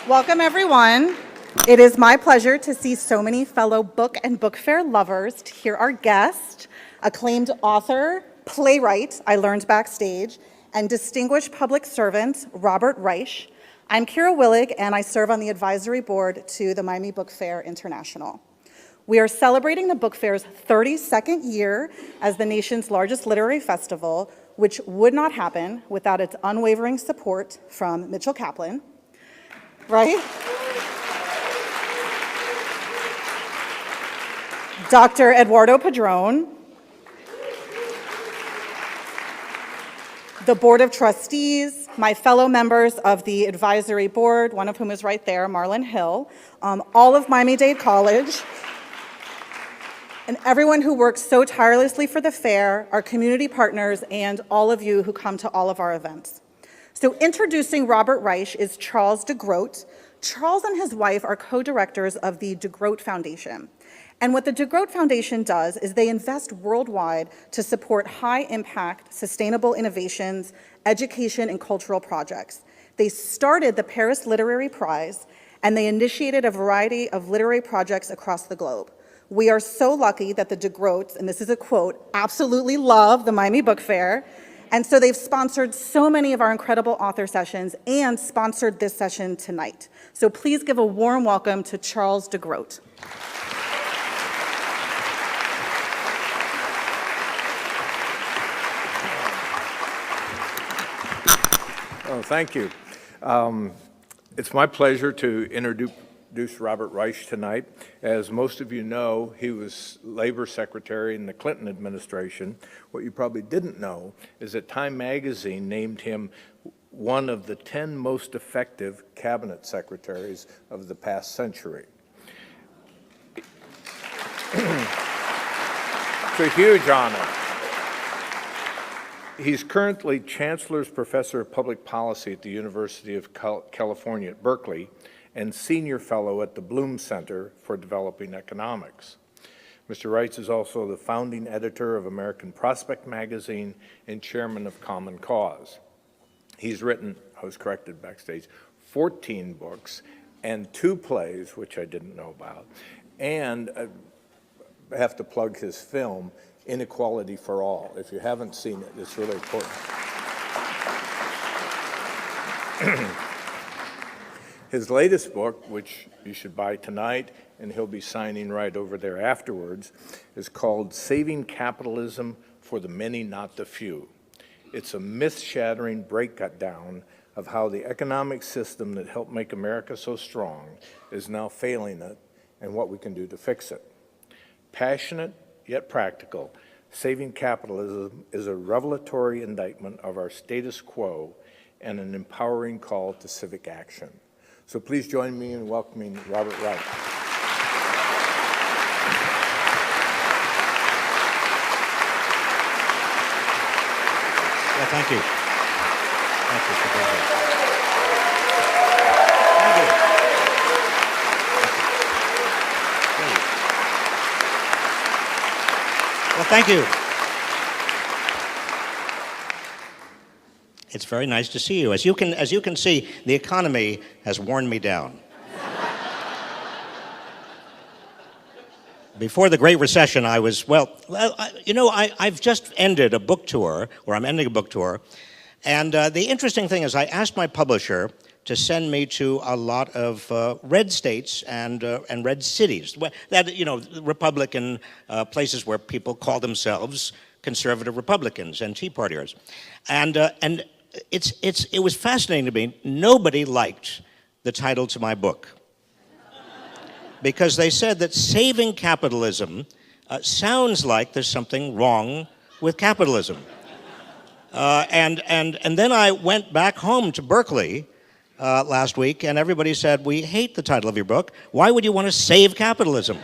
Welcome, everyone. It is my pleasure to see so many fellow book and book fair lovers, to hear our guest, acclaimed author, playwright, I learned backstage, and distinguished public servant, Robert Reich. I'm Kira Willig, and I serve on the advisory board to the Miami Book Fair International. We are celebrating the book fair's 32nd year as the nation's largest literary festival, which would not happen without its unwavering support from Mitchell Kaplan, right? Dr. Eduardo Padron, the Board of Trustees, my fellow members of the advisory board, one of whom is right there, Marlon Hill, all of Miami-Dade College, and everyone who works so tirelessly for the fair, our community partners, and all of you who come to all of our events. So introducing Robert Reich is Charles DeGroat. Charles and his wife are co-directors of the DeGroat Foundation. And what the DeGroat Foundation does is they invest worldwide to support high-impact, sustainable innovations, education, and cultural projects. They started the Paris Literary Prize, and they initiated a variety of literary projects across the globe. We are so lucky that the DeGroats, and this is a quote, absolutely love the Miami Book Fair, and so they've sponsored so many of our incredible author sessions and sponsored this session tonight. So please give a warm welcome to Charles DeGroat. Oh, thank you. It's my pleasure to introduce Robert Reich tonight. As most of you know, he was Labor Secretary in the Clinton administration. What you probably didn't know is that Time magazine named him one of the 10 most effective cabinet secretaries of the past century. It's a huge honor. He's currently Chancellor's Professor of Public Policy at the University of California at Berkeley and Senior Fellow at the Bloom Center for Developing Economics. Mr. Reich is also the founding editor of American Prospect magazine and chairman of Common Cause. He's written, I was corrected backstage, 14 books and 2 plays, which I didn't know about, and I have to plug his film, Inequality for All. If you haven't seen it, it's really important. His latest book, which you should buy tonight, and he'll be signing right over there afterwards, is called Saving Capitalism for the Many, Not the Few. It's a myth-shattering breakdown of how the economic system that helped make America so strong is now failing it and what we can do to fix it. Passionate, yet practical, Saving Capitalism is a revelatory indictment of our status quo and an empowering call to civic action. So please join me in welcoming Robert Reich. Yeah, thank you. Thank you for being here. Well, thank you. It's very nice to see you. As you can see, the economy has worn me down. Before the Great Recession, I was, I've just ended a book tour, or I'm ending a book tour, and the interesting thing is I asked my publisher to send me to a lot of red states and red cities, Republican places where people call themselves conservative Republicans and Tea Partiers, and it was fascinating to me. Nobody liked the title to my book because they said that saving capitalism sounds like there's something wrong with capitalism, and then I went back home to Berkeley last week, and everybody said, we hate the title of your book. Why would you want to save capitalism?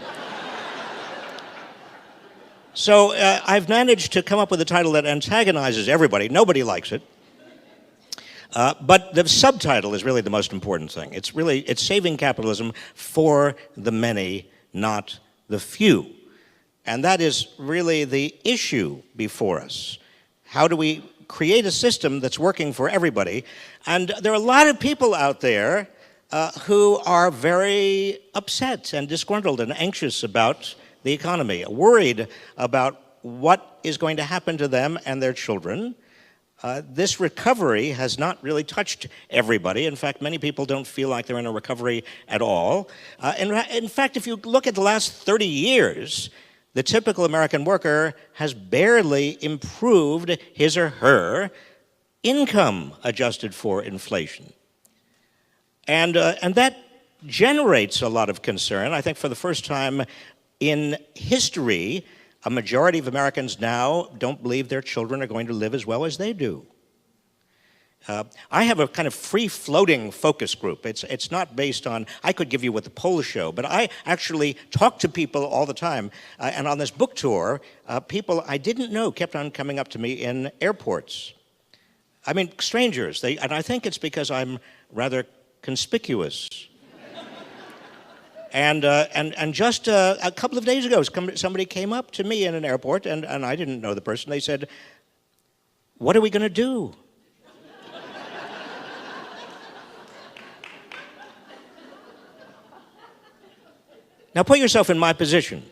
So I've managed to come up with a title that antagonizes everybody. Nobody likes it. But the subtitle is really the most important thing. It's saving capitalism for the many, not the few. And that is really the issue before us. How do we create a system that's working for everybody? And there are a lot of people out there who are very upset and disgruntled and anxious about the economy, worried about what is going to happen to them and their children. This recovery has not really touched everybody. In fact, many people don't feel like they're in a recovery at all. In fact, if you look at the last 30 years, the typical American worker has barely improved his or her income adjusted for inflation. And that generates a lot of concern. I think for the first time in history, a majority of Americans now don't believe their children are going to live as well as they do. I have a kind of free-floating focus group. It's not based on, I could give you what the polls show, but I actually talk to people all the time. And on this book tour, people I didn't know kept on coming up to me in airports. I mean, strangers. And I think it's because I'm rather conspicuous. And just a couple of days ago, somebody came up to me in an airport, and I didn't know the person. They said, "What are we going to do?" Now put yourself in my position.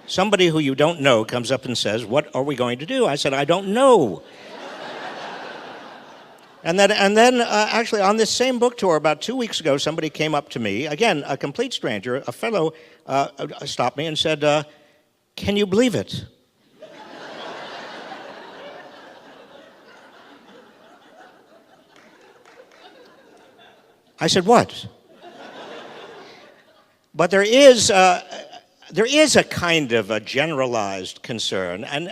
Somebody who you don't know comes up and says, "What are we going to do?" I said, "I don't know." And then actually, on this same book tour, about 2 weeks ago, somebody came up to me, again, a complete stranger, a fellow stopped me and said, "Can you believe it?" I said, "What?" But there is a kind of a generalized concern, and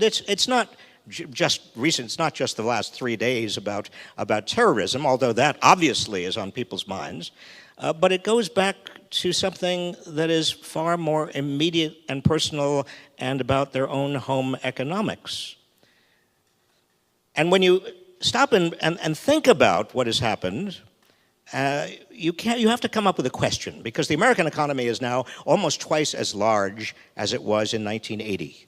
it's not just recent. It's not just the last 3 days about terrorism, although that obviously is on people's minds, but it goes back to something that is far more immediate and personal and about their own home economics. And when you stop and think about what has happened, you have to come up with a question, because the American economy is now almost twice as large as it was in 1980.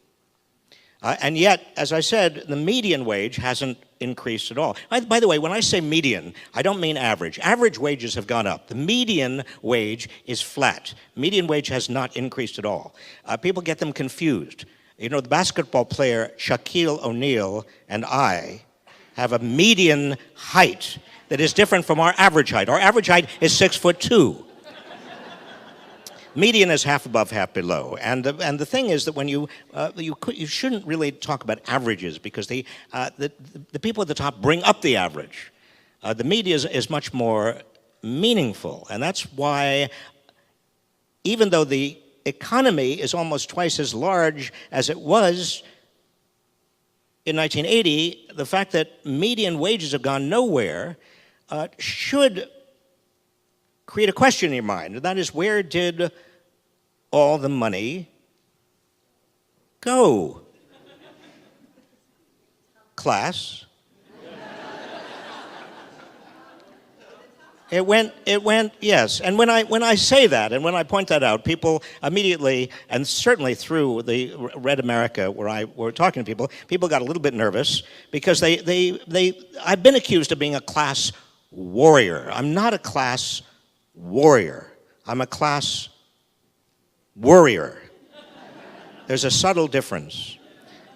And yet, as I said, the median wage hasn't increased at all. By the way, when I say median, I don't mean average. Average wages have gone up. The median wage is flat. Median wage has not increased at all. People get them confused. You know, the basketball player Shaquille O'Neal and I have a median height that is different from our average height. Our average height is 6'2". Median is half above, half below, and the thing is that when you shouldn't really talk about averages, because the people at the top bring up the average. The media is much more meaningful, and that's why, even though the economy is almost twice as large as it was in 1980, the fact that median wages have gone nowhere should create a question in your mind, and that is, where did all the money go? Class. It went, yes. And when I say that, and when I point that out, people immediately, and certainly through the Red America, where we're talking to people got a little bit nervous, because I've been accused of being a class warrior. I'm not a class warrior. I'm a class worrier. There's a subtle difference.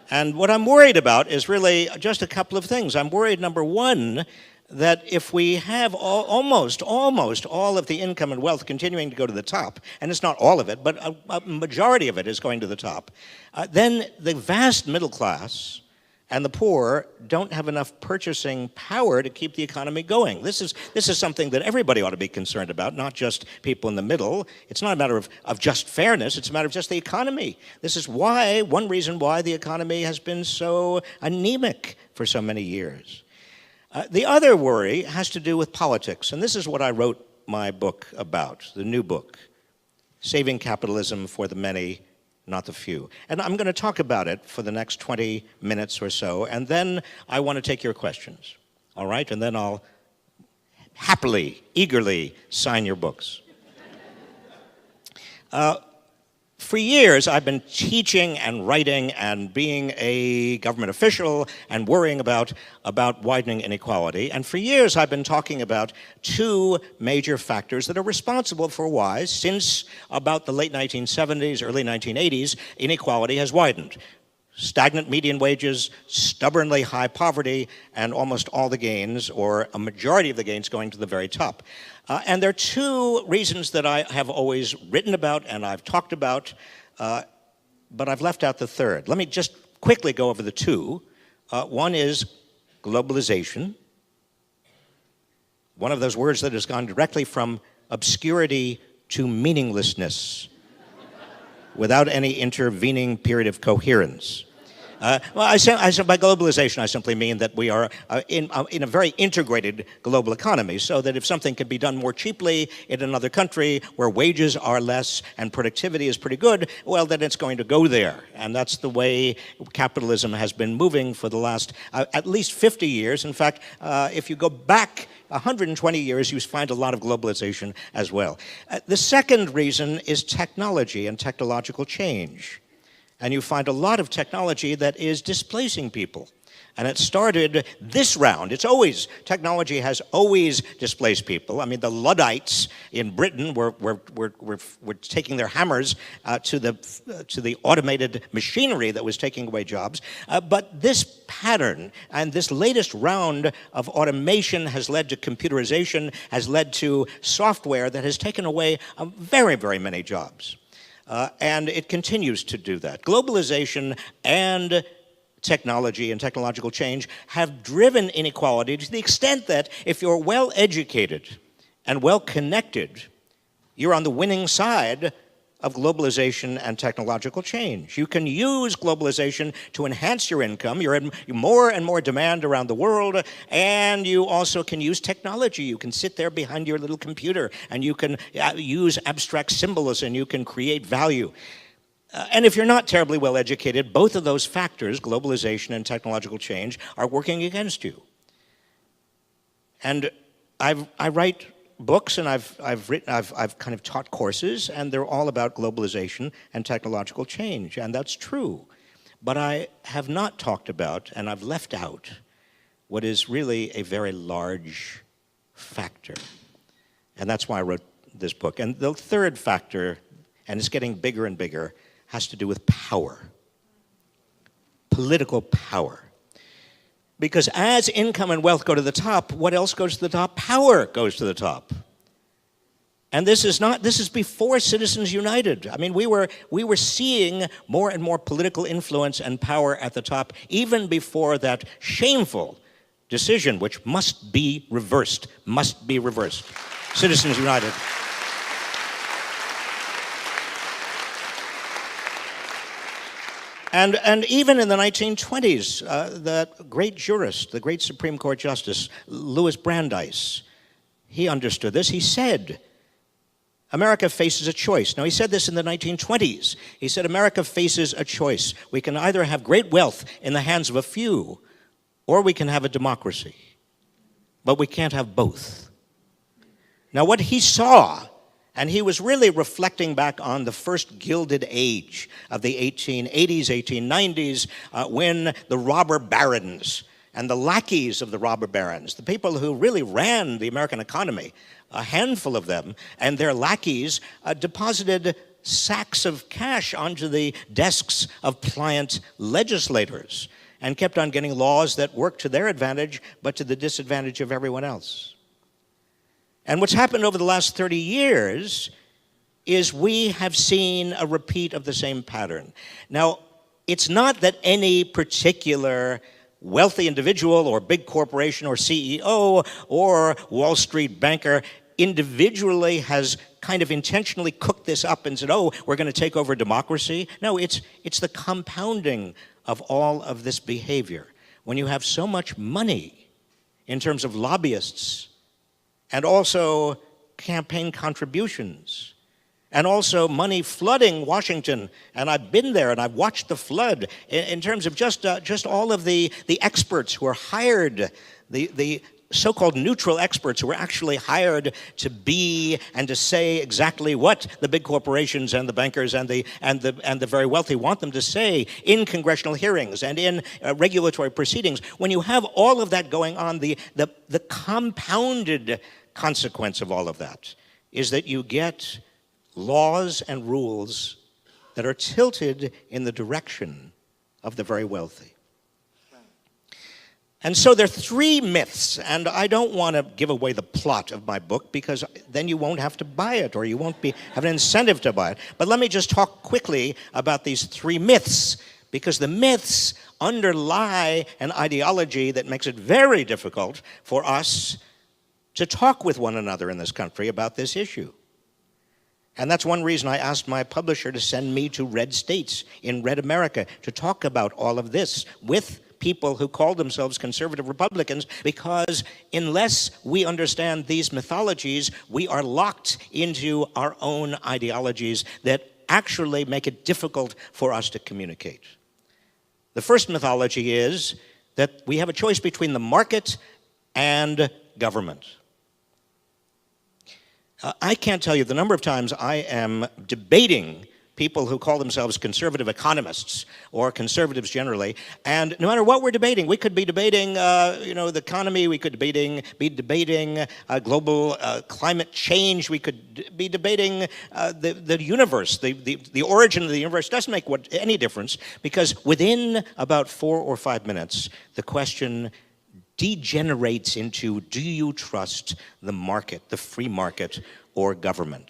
And what I'm worried about is really just a couple of things. I'm worried, number one, that if we have almost all of the income and wealth continuing to go to the top, and it's not all of it, but a majority of it is going to the top, then the vast middle class and the poor don't have enough purchasing power to keep the economy going. This is something that everybody ought to be concerned about, not just people in the middle. It's not a matter of just fairness, it's a matter of just the economy. This is one reason why the economy has been so anemic for so many years. The other worry has to do with politics, and this is what I wrote my book about, the new book, Saving Capitalism for the Many, Not the Few. And I'm going to talk about it for the next 20 minutes or so, and then I want to take your questions, all right? And then I'll happily, eagerly sign your books. For years, I've been teaching and writing and being a government official and worrying about widening inequality. And for years, I've been talking about two major factors that are responsible for why, since about the late 1970s, early 1980s, inequality has widened. Stagnant median wages, stubbornly high poverty, and almost all the gains, or a majority of the gains, going to the very top. And there are two reasons that I have always written about and I've talked about, but I've left out the third. Let me just quickly go over the two. One is globalization, one of those words that has gone directly from obscurity to meaninglessness, without any intervening period of coherence. By globalization, I simply mean that we are in a very integrated global economy, so that if something can be done more cheaply in another country where wages are less and productivity is pretty good, well, then it's going to go there. And that's the way capitalism has been moving for the last at least 50 years. In fact, if you go back 120 years, you find a lot of globalization as well. The second reason is technology and technological change. And you find a lot of technology that is displacing people. And it started this round. Technology has always displaced people. I mean, the Luddites in Britain were taking their hammers to the automated machinery that was taking away jobs. But this pattern and this latest round of automation has led to computerization, has led to software that has taken away very, very many jobs. And it continues to do that. Globalization and technology and technological change have driven inequality to the extent that if you're well educated and well connected, you're on the winning side of globalization and technological change. You can use globalization to enhance your income. You're in more and more demand around the world, and you also can use technology. You can sit there behind your little computer, and you can use abstract symbols, and you can create value. And if you're not terribly well educated, both of those factors, globalization and technological change, are working against you. And I write books, and I've kind of taught courses, and they're all about globalization and technological change, and that's true. But I have not talked about, and I've left out, what is really a very large factor. And that's why I wrote this book. And the third factor, and it's getting bigger and bigger, has to do with power. Political power. Because as income and wealth go to the top, what else goes to the top? Power goes to the top. And this is before Citizens United. I mean, we were seeing more and more political influence and power at the top, even before that shameful decision, which must be reversed. Citizens United. And even in the 1920s, the great jurist, the great Supreme Court Justice, Louis Brandeis, he understood this. He said, America faces a choice. Now, he said this in the 1920s. He said, America faces a choice. We can either have great wealth in the hands of a few, or we can have a democracy. But we can't have both. Now, what he saw, and he was really reflecting back on the first Gilded Age of the 1880s, 1890s, when the robber barons and the lackeys of the robber barons, the people who really ran the American economy, a handful of them, and their lackeys deposited sacks of cash onto the desks of pliant legislators and kept on getting laws that worked to their advantage, but to the disadvantage of everyone else. And what's happened over the last 30 years is we have seen a repeat of the same pattern. Now, it's not that any particular wealthy individual or big corporation or CEO or Wall Street banker individually has kind of intentionally cooked this up and said, oh, we're going to take over democracy. No, it's the compounding of all of this behavior. When you have so much money in terms of lobbyists, and also campaign contributions, and also money flooding Washington. And I've been there, and I've watched the flood in terms of just all of the experts who are hired, the so-called neutral experts who were actually hired to be and to say exactly what the big corporations and the bankers and the very wealthy want them to say in congressional hearings and in regulatory proceedings. When you have all of that going on, the compounded consequence of all of that is that you get laws and rules that are tilted in the direction of the very wealthy. And so there are three myths, and I don't want to give away the plot of my book because then you won't have to buy it or you won't have an incentive to buy it. But let me just talk quickly about these three myths, because the myths underlie an ideology that makes it very difficult for us to talk with one another in this country about this issue. And that's one reason I asked my publisher to send me to red states in red America to talk about all of this with people who call themselves conservative Republicans, because unless we understand these mythologies, we are locked into our own ideologies that actually make it difficult for us to communicate. The first mythology is that we have a choice between the market and government. I can't tell you the number of times I am debating people who call themselves conservative economists or conservatives generally, and no matter what we're debating, we could be debating, the economy, we could be debating global climate change, we could be debating the universe, the origin of the universe. Doesn't make any difference, because within about 4 or 5 minutes, the question degenerates into, do you trust the market, the free market, or government?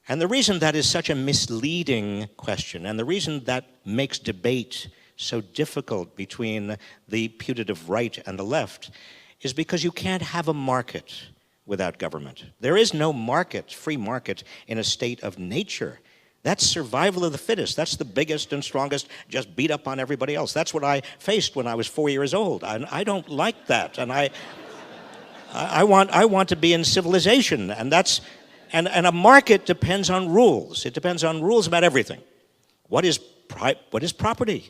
And the reason that is such a misleading question, and the reason that makes debate so difficult between the putative right and the left, is because you can't have a market without government. There is no market, free market, in a state of nature. That's survival of the fittest. That's the biggest and strongest, just beat up on everybody else. That's what I faced when I was 4 years old. And I don't like that. And I want to be in civilization. And a market depends on rules. It depends on rules about everything. What is property?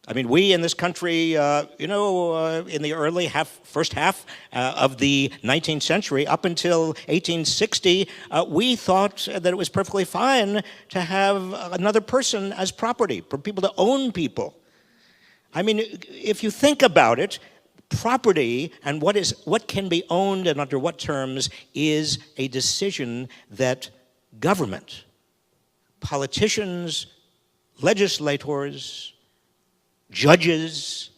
I mean, we in this country, in the first half of the 19th century, up until 1860, we thought that it was perfectly fine to have another person as property, for people to own people. I mean, if you think about it, property and what can be owned and under what terms is a decision that government, politicians, legislators, judges,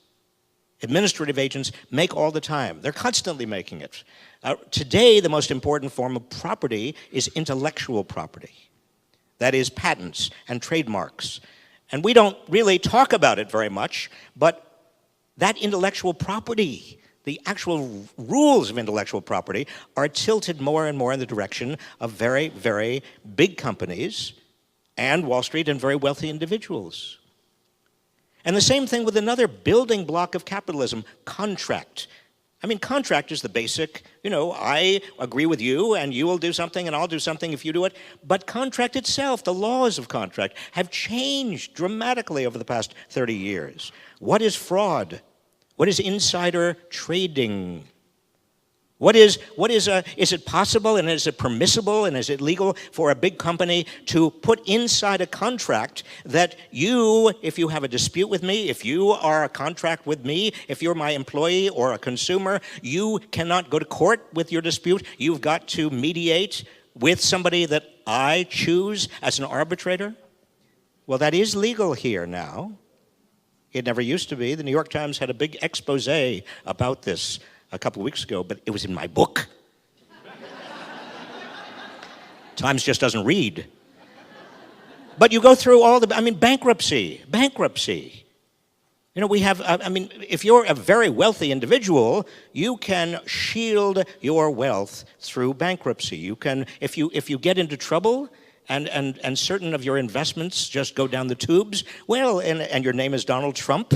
administrative agents make all the time. They're constantly making it. Today, the most important form of property is intellectual property. That is patents and trademarks. And we don't really talk about it very much, but that intellectual property, the actual rules of intellectual property, are tilted more and more in the direction of very, very big companies and Wall Street and very wealthy individuals. And the same thing with another building block of capitalism, contract. I mean, contract is the basic, I agree with you and you will do something and I'll do something if you do it. But contract itself, the laws of contract, have changed dramatically over the past 30 years. What is fraud? What is insider trading? Is it possible and is it permissible and is it legal for a big company to put inside a contract that you, if you have a dispute with me, if you are a contract with me, if you're my employee or a consumer, you cannot go to court with your dispute. You've got to mediate with somebody that I choose as an arbitrator? Well, that is legal here now. It never used to be. The New York Times had a big expose about this a couple of weeks ago, but it was in my book. Times just doesn't read. But you go through bankruptcy. We have, if you're a very wealthy individual, you can shield your wealth through bankruptcy. You can, if you get into trouble, and certain of your investments just go down the tubes, well, and your name is Donald Trump,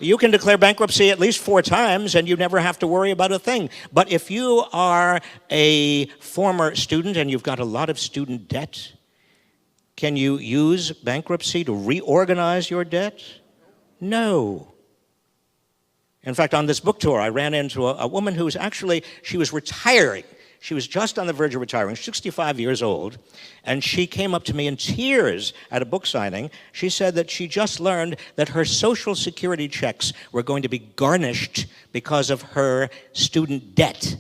you can declare bankruptcy at least 4 times and you never have to worry about a thing. But if you are a former student and you've got a lot of student debt, can you use bankruptcy to reorganize your debt? No. In fact, on this book tour, I ran into a woman who was actually, she was retiring. She was just on the verge of retiring, 65 years old, and she came up to me in tears at a book signing. She said that she just learned that her Social Security checks were going to be garnished because of her student debt.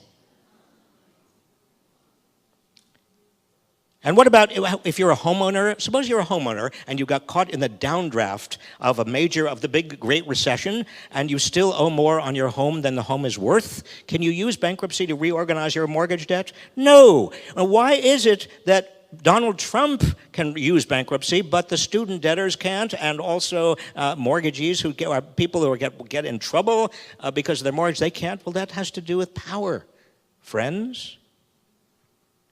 And what about if you're a homeowner? Suppose you're a homeowner and you got caught in the downdraft of the big Great Recession, and you still owe more on your home than the home is worth. Can you use bankruptcy to reorganize your mortgage debt? No. And why is it that Donald Trump can use bankruptcy, but the student debtors can't, and also mortgagees people who get in trouble because of their mortgage, they can't? Well, that has to do with power, friends.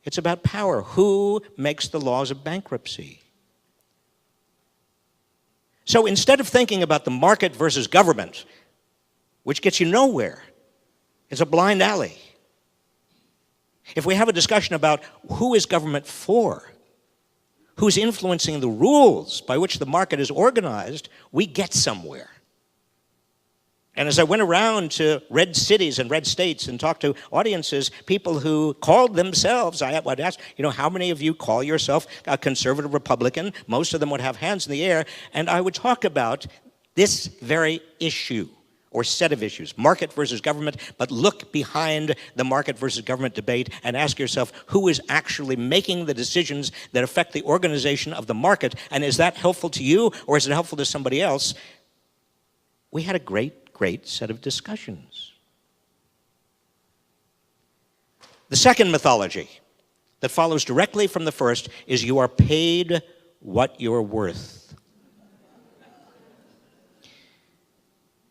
It's about power. Who makes the laws of bankruptcy? So instead of thinking about the market versus government, which gets you nowhere, it's a blind alley. If we have a discussion about who is government for, who's influencing the rules by which the market is organized, we get somewhere. And as I went around to red cities and red states and talked to audiences, people who called themselves, I'd ask, how many of you call yourself a conservative Republican? Most of them would have hands in the air. And I would talk about this very issue or set of issues, market versus government, but look behind the market versus government debate and ask yourself who is actually making the decisions that affect the organization of the market, and is that helpful to you or is it helpful to somebody else? We had a great set of discussions. The second mythology that follows directly from the first is you are paid what you're worth.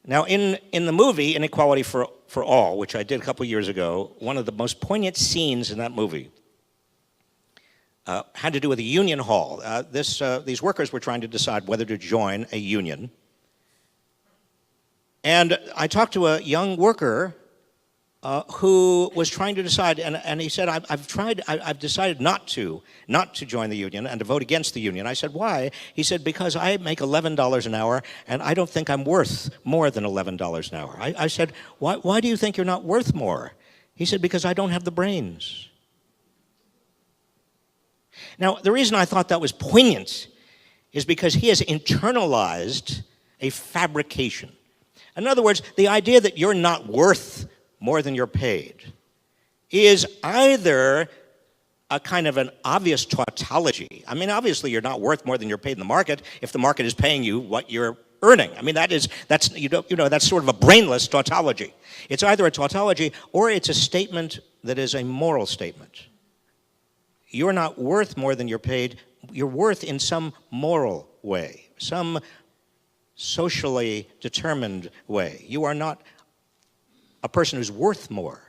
Now, in the movie Inequality for All, which I did a couple years ago, one of the most poignant scenes in that movie had to do with a union hall. These workers were trying to decide whether to join a union. And I talked to a young worker who was trying to decide, and he said, I've decided not to join the union and to vote against the union. I said, why? He said, because I make $11 an hour, and I don't think I'm worth more than $11 an hour. I said, why do you think you're not worth more? He said, because I don't have the brains. Now, the reason I thought that was poignant is because he has internalized a fabrication. In other words, the idea that you're not worth more than you're paid is either a kind of an obvious tautology. I mean, obviously you're not worth more than you're paid in the market if the market is paying you what you're earning. I mean, that's sort of a brainless tautology. It's either a tautology or it's a statement that is a moral statement. You're not worth more than you're paid. You're worth in some moral way, some socially determined way. You are not a person who's worth more.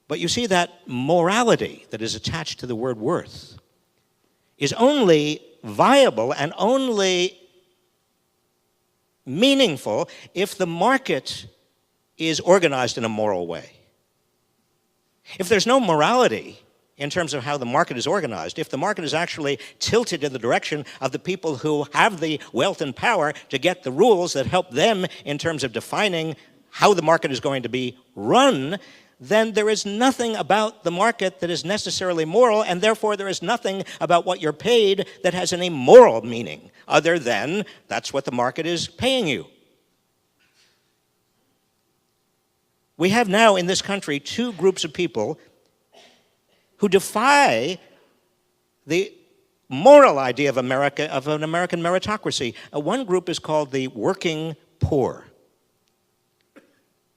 But you see, that morality that is attached to the word worth is only viable and only meaningful if the market is organized in a moral way. If there's no morality in terms of how the market is organized, if the market is actually tilted in the direction of the people who have the wealth and power to get the rules that help them in terms of defining how the market is going to be run, then there is nothing about the market that is necessarily moral, and therefore there is nothing about what you're paid that has any moral meaning, other than that's what the market is paying you. We have now in this country two groups of people who defy the moral idea of America, of an American meritocracy. One group is called the working poor.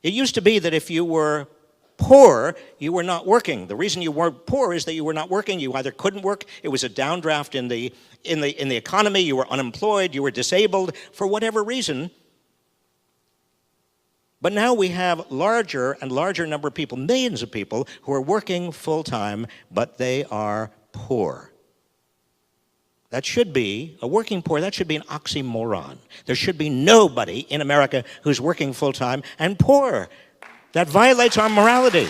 It used to be that if you were poor, you were not working. The reason you were poor is that you were not working. You either couldn't work, it was a downdraft in the economy, you were unemployed, you were disabled, for whatever reason. But now we have larger and larger number of people, millions of people, who are working full-time, but they are poor. That should be, a working poor, that should be an oxymoron. There should be nobody in America who's working full-time and poor. That violates our morality.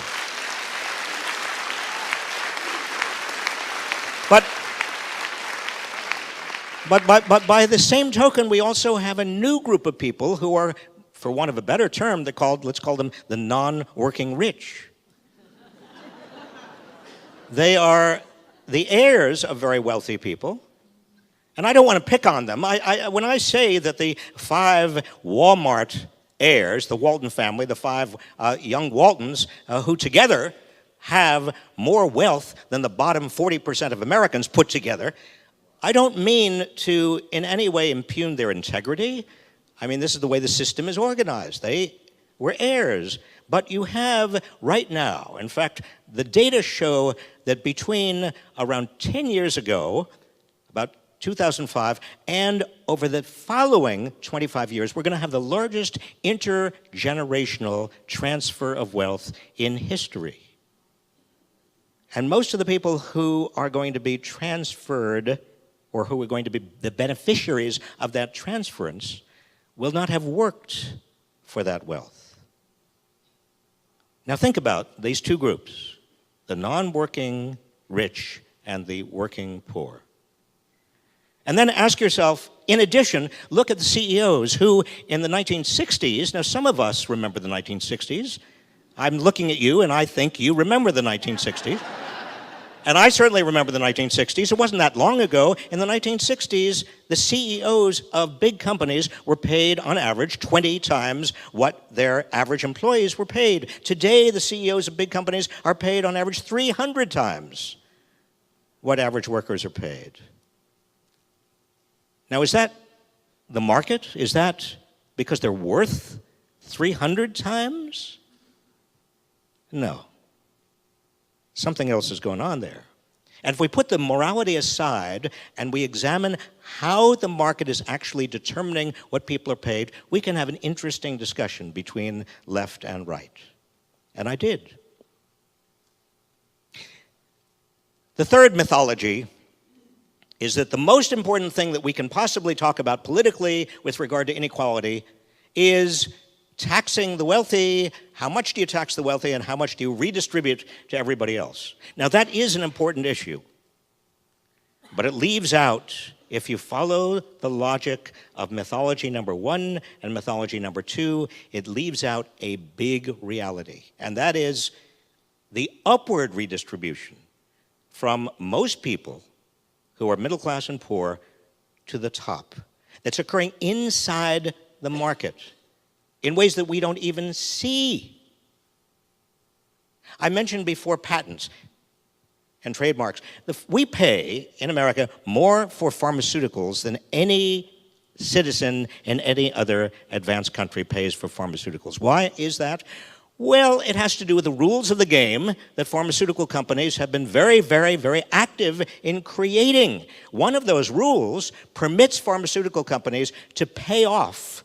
But by the same token, we also have a new group of people who are for want of a better term, let's call them the non-working rich. They are the heirs of very wealthy people, and I don't want to pick on them. When I say that the 5 Walmart heirs, the Walton family, the 5 young Waltons, who together have more wealth than the bottom 40% of Americans put together, I don't mean to in any way impugn their integrity. I mean, this is the way the system is organized. They were heirs. But you have right now, in fact, the data show that between around 10 years ago, about 2005, and over the following 25 years, we're going to have the largest intergenerational transfer of wealth in history. And most of the people who are going to be transferred, or who are going to be the beneficiaries of that transference, will not have worked for that wealth. Now think about these two groups, the non-working rich and the working poor. And then ask yourself, in addition, look at the CEOs who in the 1960s, now some of us remember the 1960s. I'm looking at you and I think you remember the 1960s. And I certainly remember the 1960s. It wasn't that long ago. In the 1960s, the CEOs of big companies were paid, on average, 20 times what their average employees were paid. Today, the CEOs of big companies are paid, on average, 300 times what average workers are paid. Now, is that the market? Is that because they're worth 300 times? No. Something else is going on there. And if we put the morality aside and we examine how the market is actually determining what people are paid, we can have an interesting discussion between left and right. And I did. The third mythology is that the most important thing that we can possibly talk about politically with regard to inequality is taxing the wealthy. How much do you tax the wealthy and how much do you redistribute to everybody else? Now, that is an important issue, but it leaves out, if you follow the logic of mythology number 1 and mythology number 2, it leaves out a big reality, and that is the upward redistribution from most people who are middle class and poor to the top. That's occurring inside the market in ways that we don't even see. I mentioned before patents and trademarks. We pay, in America, more for pharmaceuticals than any citizen in any other advanced country pays for pharmaceuticals. Why is that? Well, it has to do with the rules of the game that pharmaceutical companies have been very, very, very active in creating. One of those rules permits pharmaceutical companies to pay off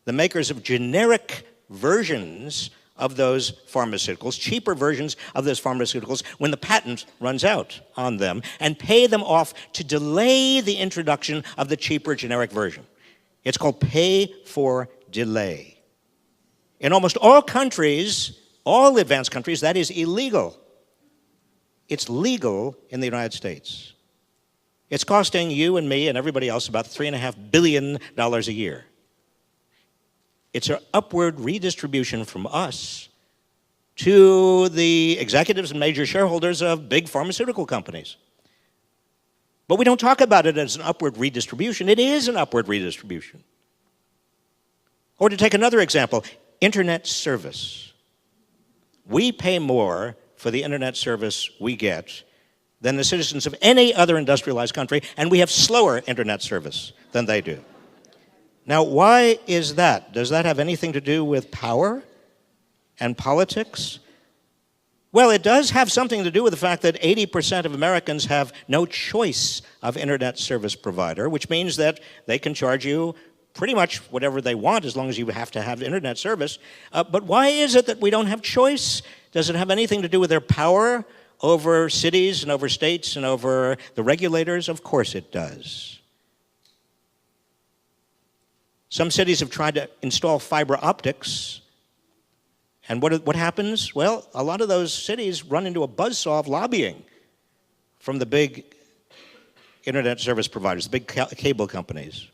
the makers of generic versions of those pharmaceuticals, cheaper versions of those pharmaceuticals, when the patent runs out on them, and pay them off to delay the introduction of the cheaper generic version. It's called pay for delay. In almost all countries, all advanced countries, that is illegal. It's legal in the United States. It's costing you and me and everybody else about $3.5 billion a year. It's an upward redistribution from us to the executives and major shareholders of big pharmaceutical companies. But we don't talk about it as an upward redistribution. It is an upward redistribution. Or to take another example, internet service. We pay more for the internet service we get than the citizens of any other industrialized country, and we have slower internet service than they do. Now, why is that? Does that have anything to do with power and politics? Well, it does have something to do with the fact that 80% of Americans have no choice of internet service provider, which means that they can charge you pretty much whatever they want as long as you have to have internet service. But why is it that we don't have choice? Does it have anything to do with their power over cities and over states and over the regulators? Of course it does. Some cities have tried to install fiber optics, and what happens? Well, a lot of those cities run into a buzzsaw of lobbying from the big internet service providers, the big cable companies.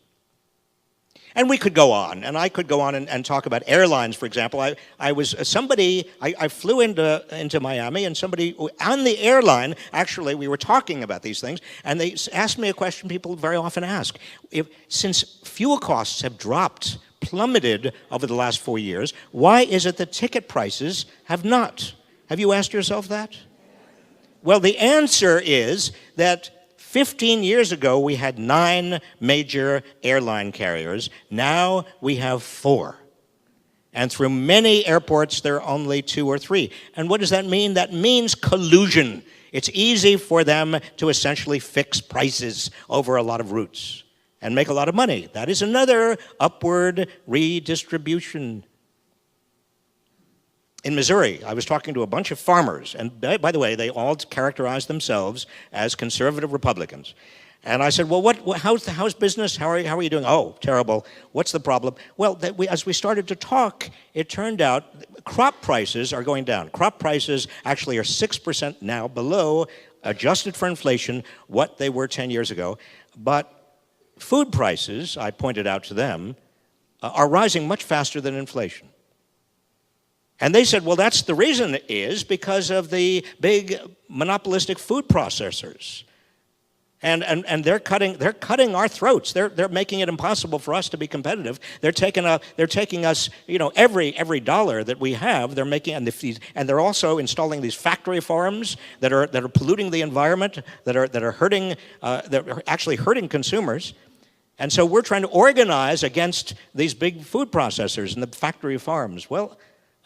And we could go on, and I could go on and talk about airlines, for example. I flew into Miami, and somebody on the airline, actually, we were talking about these things, and they asked me a question people very often ask. Since fuel costs have dropped, plummeted over the last 4 years, why is it that ticket prices have not? Have you asked yourself that? Well, the answer is that 15 years ago, we had 9 major airline carriers. Now we have 4. And through many airports, there are only 2 or 3. And what does that mean? That means collusion. It's easy for them to essentially fix prices over a lot of routes and make a lot of money. That is another upward redistribution. In Missouri, I was talking to a bunch of farmers, and by the way, they all characterize themselves as conservative Republicans. And I said, well, how's business? How are you doing? Oh, terrible. What's the problem? Well, as we started to talk, it turned out crop prices are going down. Crop prices actually are 6% now below, adjusted for inflation, what they were 10 years ago. But food prices, I pointed out to them, are rising much faster than inflation. And they said, well, that's the reason is because of the big monopolistic food processors. And they're cutting our throats. They're making it impossible for us to be competitive. They're taking us, every dollar that we have. They're making, and they're also installing these factory farms that are polluting the environment, that are actually hurting consumers. And so we're trying to organize against these big food processors and the factory farms. Well,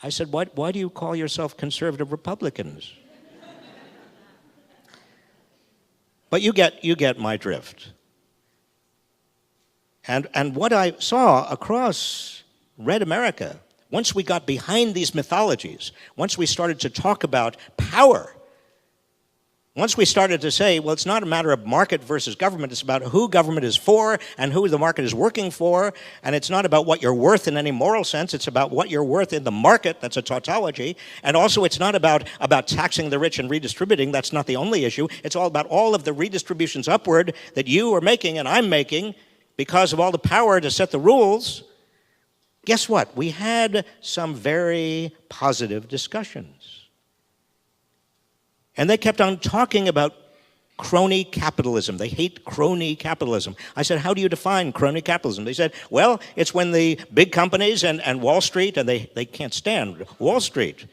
I said, why do you call yourself conservative Republicans? But you get my drift. And what I saw across Red America, once we got behind these mythologies, once we started to talk about power, once we started to say, well, it's not a matter of market versus government, it's about who government is for and who the market is working for, and it's not about what you're worth in any moral sense, it's about what you're worth in the market, that's a tautology, and also it's not about taxing the rich and redistributing, that's not the only issue, it's all about all of the redistributions upward that you are making and I'm making because of all the power to set the rules. Guess what? We had some very positive discussions. And they kept on talking about crony capitalism. They hate crony capitalism. I said, how do you define crony capitalism? They said, well, it's when the big companies and Wall Street, and they can't stand Wall Street.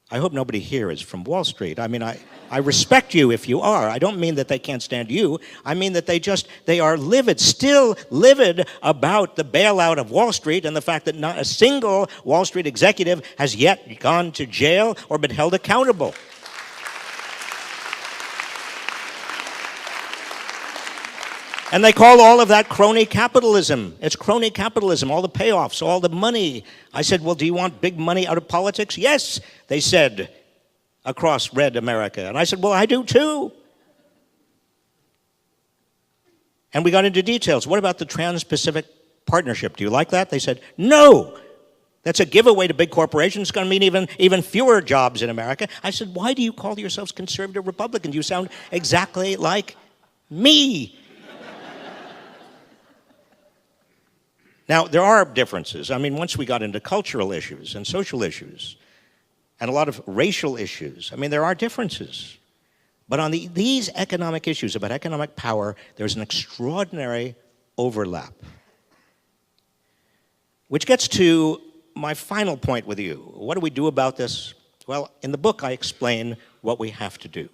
I hope nobody here is from Wall Street. I mean, I respect you if you are. I don't mean that they can't stand you. I mean that they are livid, still livid about the bailout of Wall Street and the fact that not a single Wall Street executive has yet gone to jail or been held accountable. And they call all of that crony capitalism. It's crony capitalism, all the payoffs, all the money. I said, well, do you want big money out of politics? Yes, they said, across Red America. And I said, well, I do too. And we got into details. What about the Trans-Pacific Partnership? Do you like that? They said, no. That's a giveaway to big corporations. It's going to mean even fewer jobs in America. I said, why do you call yourselves conservative Republicans? You sound exactly like me. Now, there are differences. I mean, once we got into cultural issues and social issues and a lot of racial issues, I mean, there are differences. But on these economic issues about economic power, there's an extraordinary overlap. Which gets to my final point with you. What do we do about this? Well, in the book, I explain what we have to do.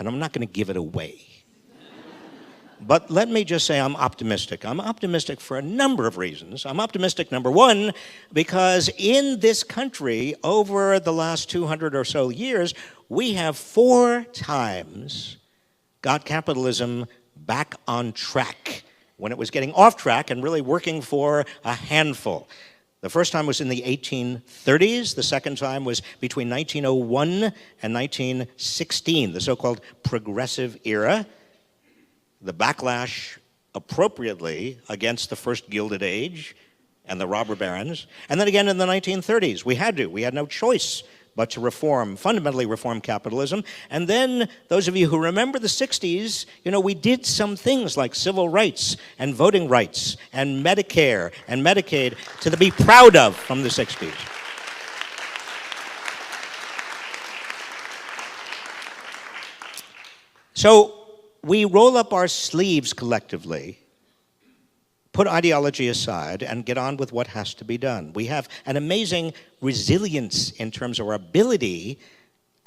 And I'm not going to give it away. But let me just say I'm optimistic. I'm optimistic for a number of reasons. I'm optimistic, number one, because in this country, over the last 200 or so years, we have 4 times got capitalism back on track when it was getting off track and really working for a handful. The first time was in the 1830s. The second time was between 1901 and 1916, the so-called progressive era. The backlash, appropriately, against the first Gilded Age and the robber barons. And then again in the 1930s, we had no choice but to fundamentally reform capitalism. And then, those of you who remember the 60s, we did some things like civil rights and voting rights and Medicare and Medicaid to be proud of from the 60s. So we roll up our sleeves collectively, put ideology aside, and get on with what has to be done. We have an amazing resilience in terms of our ability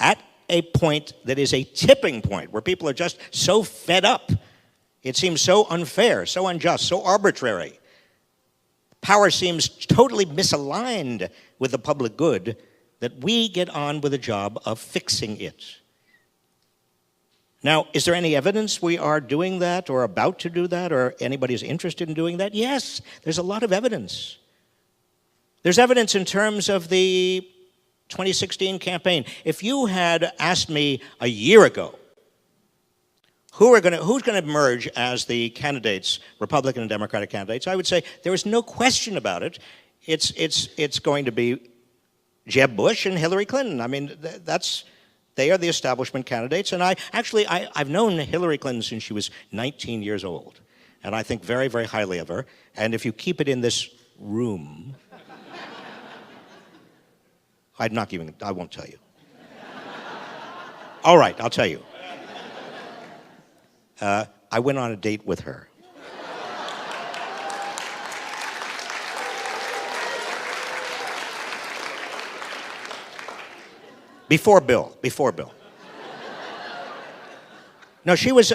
at a point that is a tipping point, where people are just so fed up. It seems so unfair, so unjust, so arbitrary. Power seems totally misaligned with the public good, that we get on with the job of fixing it. Now, is there any evidence we are doing that or about to do that or anybody is interested in doing that? Yes, there's a lot of evidence. There's evidence in terms of the 2016 campaign. If you had asked me a year ago, who's going to emerge as the candidates, Republican and Democratic candidates, I would say there is no question about it. It's going to be Jeb Bush and Hillary Clinton. I mean, they are the establishment candidates, and I've known Hillary Clinton since she was 19 years old, and I think very, very highly of her. And if you keep it in this room, I won't tell you. All right, I'll tell you. I went on a date with her. Before Bill. No, she was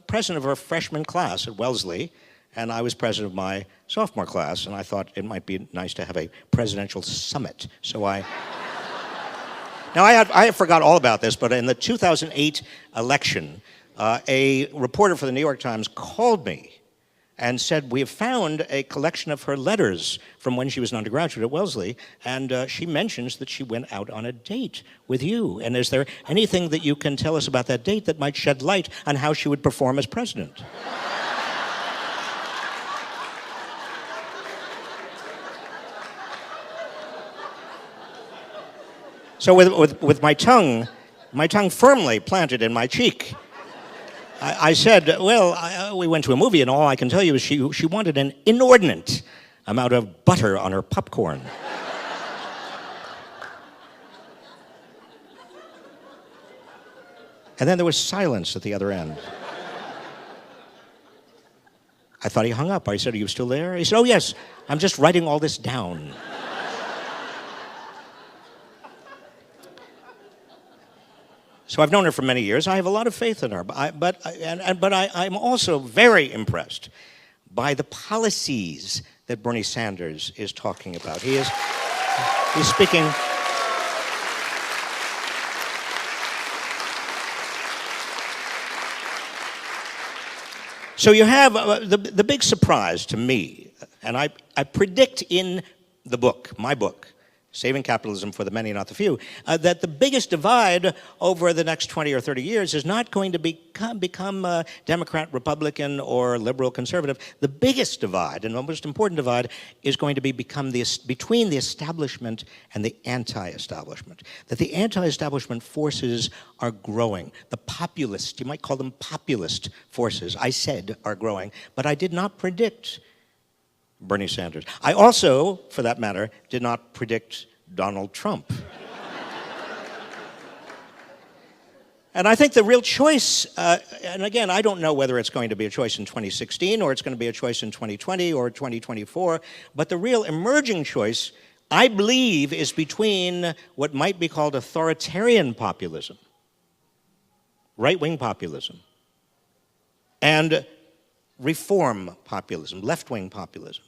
president of her freshman class at Wellesley, and I was president of my sophomore class, and I thought it might be nice to have a presidential summit. So I forgot all about this, but in the 2008 election, a reporter for the New York Times called me and said, we have found a collection of her letters from when she was an undergraduate at Wellesley, and she mentions that she went out on a date with you. And is there anything that you can tell us about that date that might shed light on how she would perform as president? So with my tongue firmly planted in my cheek, I said, well, we went to a movie, and all I can tell you is she wanted an inordinate amount of butter on her popcorn. And then there was silence at the other end. I thought he hung up. I said, are you still there? He said, oh, yes, I'm just writing all this down. So I've known her for many years. I have a lot of faith in her, but I'm also very impressed by the policies that Bernie Sanders is talking about. He's speaking. So you have the big surprise to me, and I predict in the book, my book, Saving Capitalism for the Many, Not the Few, that the biggest divide over the next 20 or 30 years is not going to become Democrat, Republican, or liberal, conservative. The biggest divide, and the most important divide, is going to become between the establishment and the anti-establishment. That the anti-establishment forces are growing. The populist, you might call them populist forces, I said are growing, but I did not predict Bernie Sanders. I also, for that matter, did not predict Donald Trump. And I think the real choice, and again, I don't know whether it's going to be a choice in 2016 or it's going to be a choice in 2020 or 2024, but the real emerging choice, I believe, is between what might be called authoritarian populism, right-wing populism, and reform populism, left-wing populism.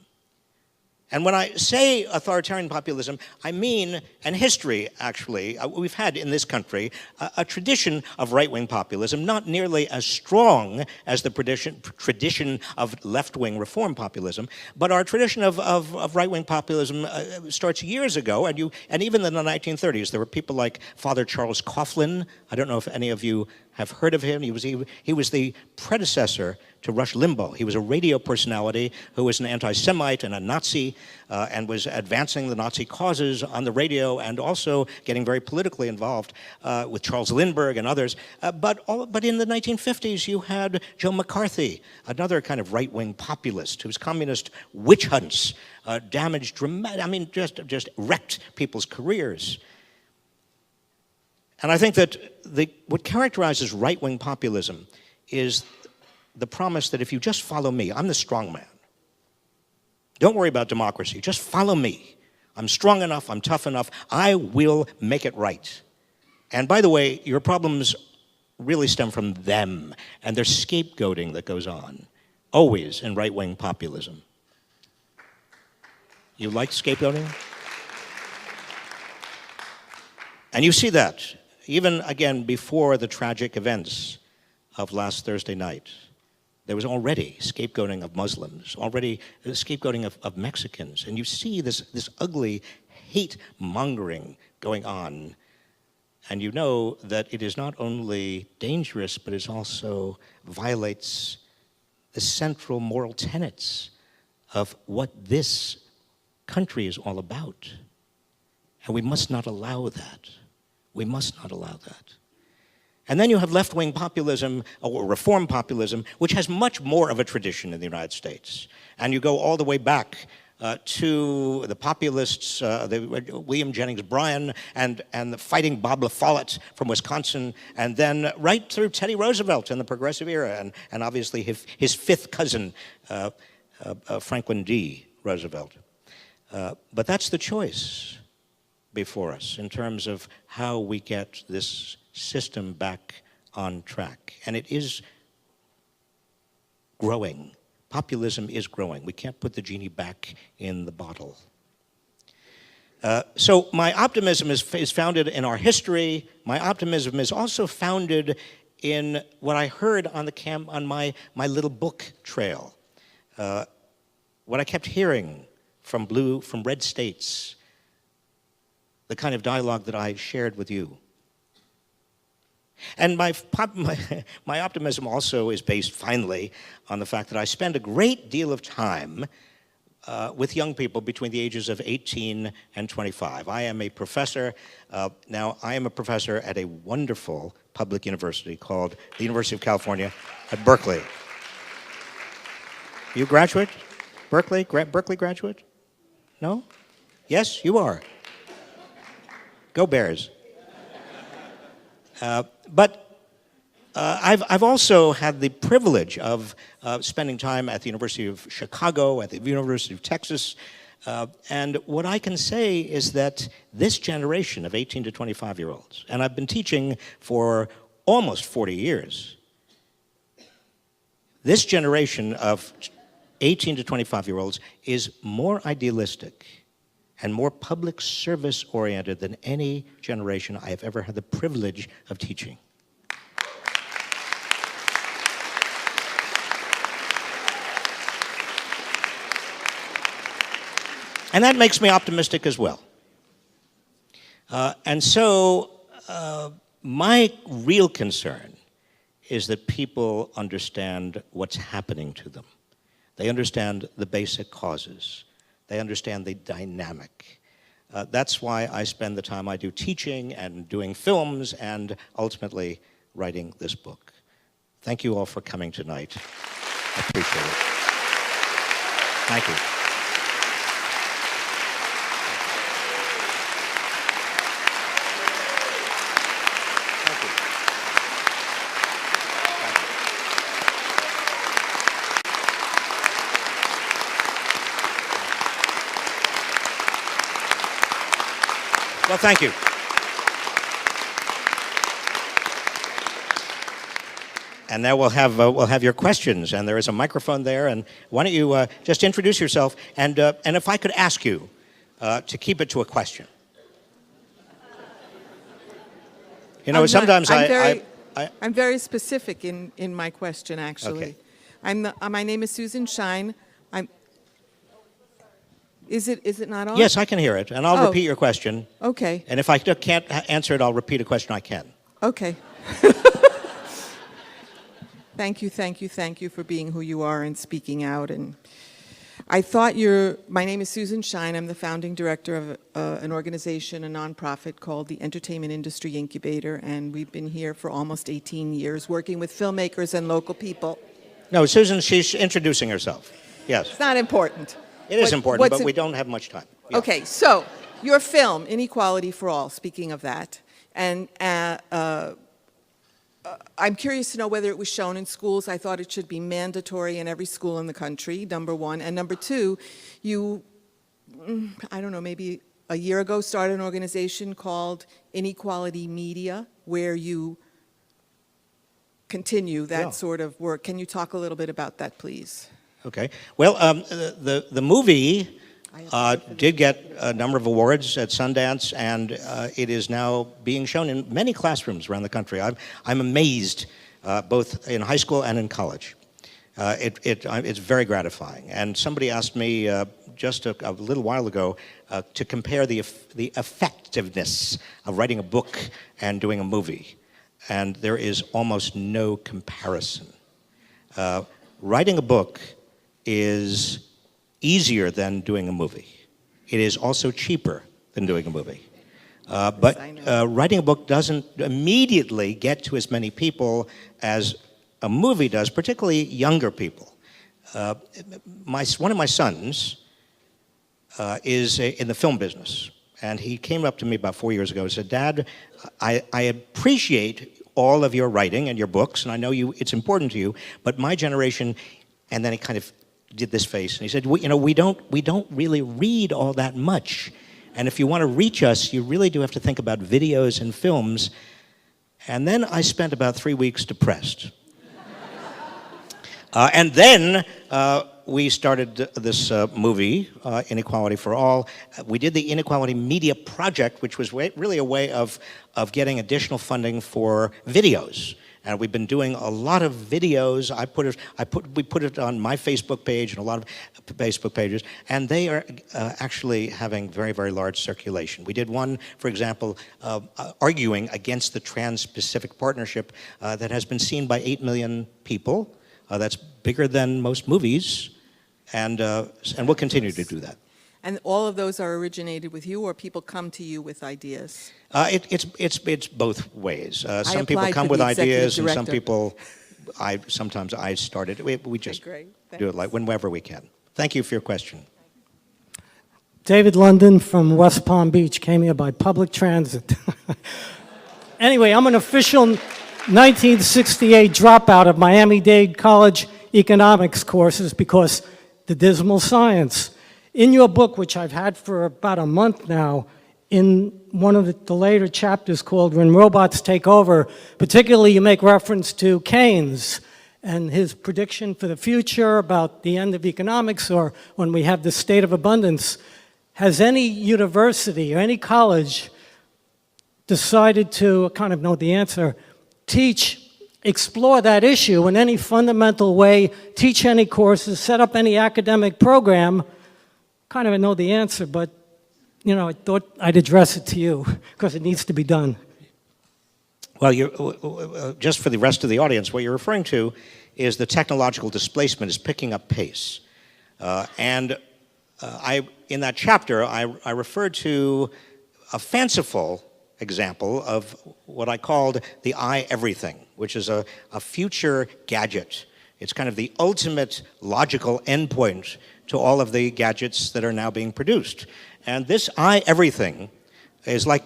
And when I say authoritarian populism, I mean, and history, actually, we've had in this country a tradition of right-wing populism, not nearly as strong as the tradition of left-wing reform populism, but our tradition of right-wing populism starts years ago, and even in the 1930s, there were people like Father Charles Coughlin. I don't know if any of you have heard of him. He was the predecessor to Rush Limbaugh. He was a radio personality who was an anti-Semite and a Nazi, and was advancing the Nazi causes on the radio and also getting very politically involved with Charles Lindbergh and others. But in the 1950s, you had Joe McCarthy, another kind of right-wing populist whose communist witch hunts damaged just wrecked people's careers. And I think that what characterizes right-wing populism is the promise that if you just follow me, I'm the strong man. Don't worry about democracy, just follow me. I'm strong enough, I'm tough enough, I will make it right. And by the way, your problems really stem from them, and there's scapegoating that goes on, always in right-wing populism. You like scapegoating? And you see that even, again, before the tragic events of last Thursday night. There was already scapegoating of Muslims, already scapegoating of Mexicans. And you see this ugly hate-mongering going on. And you know that it is not only dangerous, but it also violates the central moral tenets of what this country is all about. And we must not allow that. We must not allow that. And then you have left-wing populism, or reform populism, which has much more of a tradition in the United States. And you go all the way back to the populists, William Jennings Bryan, and the fighting Bob La Follette from Wisconsin, and then right through Teddy Roosevelt in the Progressive era, and obviously his fifth cousin, Franklin D. Roosevelt. But that's the choice before us in terms of how we get this system back on track. And it is growing. Populism is growing. We can't put the genie back in the bottle. So my optimism is founded in our history. My optimism is also founded in what I heard on my little book trail. What I kept hearing from red states, the kind of dialogue that I shared with you. And my optimism also is based, finally, on the fact that I spend a great deal of time with young people between the ages of 18 and 25. I am a professor. Now, I am a professor at a wonderful public university called the University of California at Berkeley. You graduate? Berkeley graduate? No? Yes, you are. Go Bears. But I've also had the privilege of spending time at the University of Chicago, at the University of Texas, and what I can say is that this generation of 18 to 25-year-olds, and I've been teaching for almost 40 years, this generation of 18 to 25-year-olds is more idealistic and more public service oriented than any generation I have ever had the privilege of teaching. And that makes me optimistic as well. And so my real concern is that people understand what's happening to them. They understand the basic causes. They understand the dynamic. That's why I spend the time I do teaching and doing films and ultimately writing this book. Thank you all for coming tonight. I appreciate it. Thank you. Well, thank you. And now we'll have your questions, and there is a microphone there. And why don't you just introduce yourself, and if I could ask you to keep it to a question. You know, sometimes I'm very specific in my question, actually. Okay. My name is Susan Shine. Is it not on? Yes, I can hear it, and I'll repeat your question. Okay. And if I can't answer it, I'll repeat a question I can. Okay. Thank you, thank you, thank you for being who you are and speaking out. And I thought my name is Susan Shine. I'm the founding director of an organization, a nonprofit called the Entertainment Industry Incubator, and we've been here for almost 18 years working with filmmakers and local people. No, Susan, she's introducing herself. Yes. It's not important. It is important, but we don't have much time. Yeah. Okay, so your film, Inequality for All, speaking of that, and I'm curious to know whether it was shown in schools. I thought it should be mandatory in every school in the country, number one. And number two, you, I don't know, maybe a year ago started an organization called Inequality Media, where you continue that sort of work. Can you talk a little bit about that, please? Okay. Well, the movie did get a number of awards at Sundance, and it is now being shown in many classrooms around the country. I'm amazed, both in high school and in college. It's very gratifying. And somebody asked me just a little while ago to compare the effectiveness of writing a book and doing a movie. And there is almost no comparison. Writing a book is easier than doing a movie. It is also cheaper than doing a movie. But writing a book doesn't immediately get to as many people as a movie does, particularly younger people. One of my sons is in the film business, and he came up to me about 4 years ago and said, "Dad, I appreciate all of your writing and your books, and I know it's important to you, but my generation," and then he kind of did this face, and he said, we don't really read all that much, and if you want to reach us, you really do have to think about videos and films. And then I spent about 3 weeks depressed. And then we started this movie, Inequality for All. We did the Inequality Media Project, which was really a way of getting additional funding for videos. And we've been doing a lot of videos. We put it on my Facebook page and a lot of Facebook pages, and they are actually having very, very large circulation. We did one, for example, arguing against the Trans-Pacific Partnership that has been seen by 8 million people. That's bigger than most movies, and we'll continue to do that. And all of those are originated with you, or people come to you with ideas? It's both ways. Some people come with ideas, and some people, sometimes I started. We just do it like whenever we can. Thank you for your question. David London from West Palm Beach, came here by public transit. Anyway, I'm an official 1968 dropout of Miami-Dade College economics courses because the dismal science. In your book, which I've had for about a month now, in one of the later chapters called When Robots Take Over, particularly you make reference to Keynes and his prediction for the future about the end of economics, or when we have the state of abundance. Has any university or any college decided to, I kind of know the answer, explore that issue in any fundamental way, teach any courses, set up any academic program? Kind of know the answer, but I thought I'd address it to you because it needs to be done. Well, just for the rest of the audience, what you're referring to is the technological displacement is picking up pace. In that chapter, I referred to a fanciful example of what I called the I-everything, which is a future gadget. It's kind of the ultimate logical endpoint to all of the gadgets that are now being produced. And this I-everything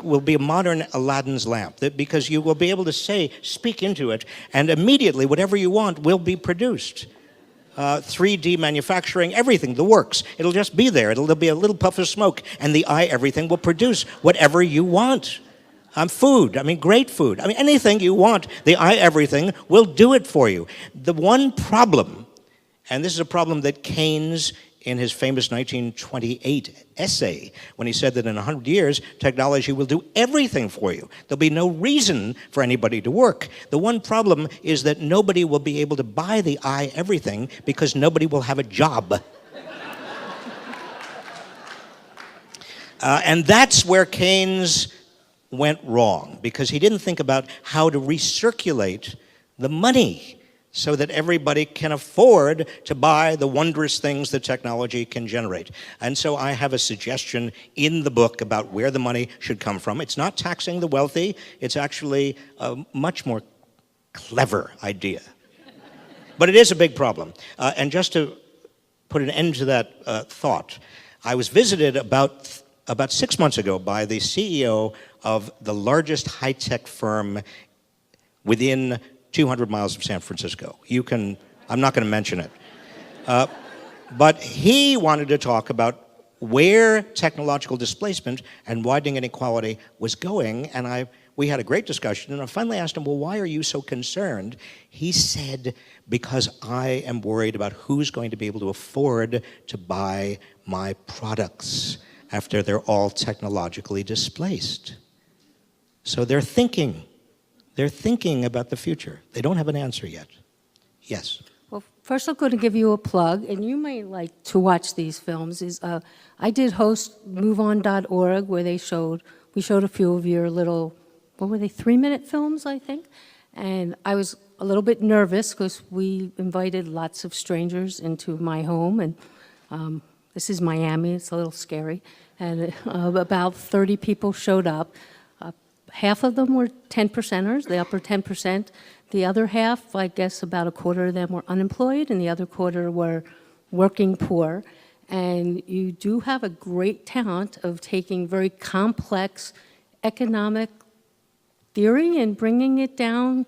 will be a modern Aladdin's lamp, because you will be able to speak into it, and immediately whatever you want will be produced. 3D manufacturing, everything, the works. It'll just be there. There'll be a little puff of smoke, and the I-everything will produce whatever you want. Food, great food. Anything you want, the I-everything will do it for you. The one problem, and this is a problem that Keynes, in his famous 1928 essay, when he said that in 100 years, technology will do everything for you. There'll be no reason for anybody to work. The one problem is that nobody will be able to buy the I-everything because nobody will have a job. And that's where Keynes went wrong, because he didn't think about how to recirculate the money so that everybody can afford to buy the wondrous things that technology can generate. And so I have a suggestion in the book about where the money should come from. It's not taxing the wealthy. It's actually a much more clever idea. But it is a big problem. And just to put an end to that thought, I was visited about 6 months ago by the CEO of the largest high-tech firm within 200 miles of San Francisco. I'm not going to mention it. But he wanted to talk about where technological displacement and widening inequality was going, and we had a great discussion, and I finally asked him, well, why are you so concerned? He said, because I am worried about who's going to be able to afford to buy my products after they're all technologically displaced. So they're thinking about the future. They don't have an answer yet. Yes. Well, first I'm going to give you a plug, and you may like to watch these films. I did host MoveOn.org, where we showed a few of your little, what were they, 3-minute films, I think? And I was a little bit nervous because we invited lots of strangers into my home, and this is Miami, it's a little scary. And about 30 people showed up. Half of them were 10%ers, the upper 10%. The other half, I guess about a quarter of them were unemployed, and the other quarter were working poor. And you do have a great talent of taking very complex economic theory and bringing it down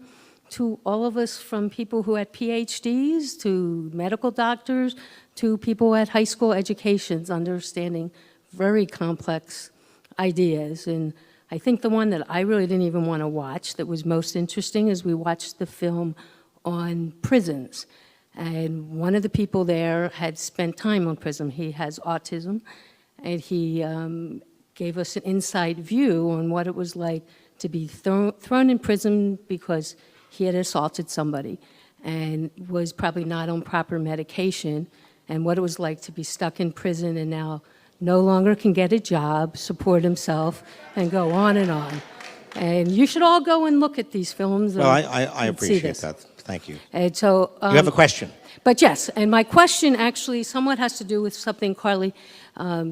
to all of us, from people who had PhDs to medical doctors to people who had high school educations, understanding very complex ideas. And I think the one that I really didn't even want to watch that was most interesting is we watched the film on prisons. And one of the people there had spent time on prison. He has autism, and he gave us an inside view on what it was like to be thrown in prison because he had assaulted somebody and was probably not on proper medication, and what it was like to be stuck in prison and now no longer can get a job, support himself, and go on and on. And you should all go and look at these films. Well, I appreciate that. Thank you. And so, You have a question? But yes, and my question actually somewhat has to do with something Carly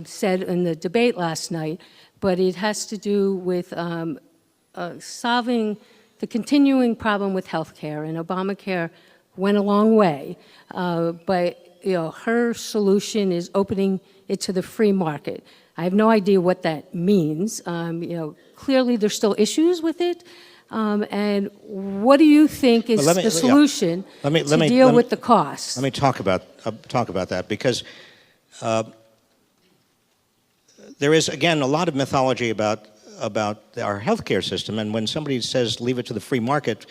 said in the debate last night, but it has to do with solving the continuing problem with health care. And Obamacare went a long way, but her solution is opening it to the free market. I have no idea what that means. Clearly there's still issues with it. And what do you think is the solution to deal with the costs? Let me talk about that, because there is, again, a lot of mythology about our healthcare system, and when somebody says leave it to the free market,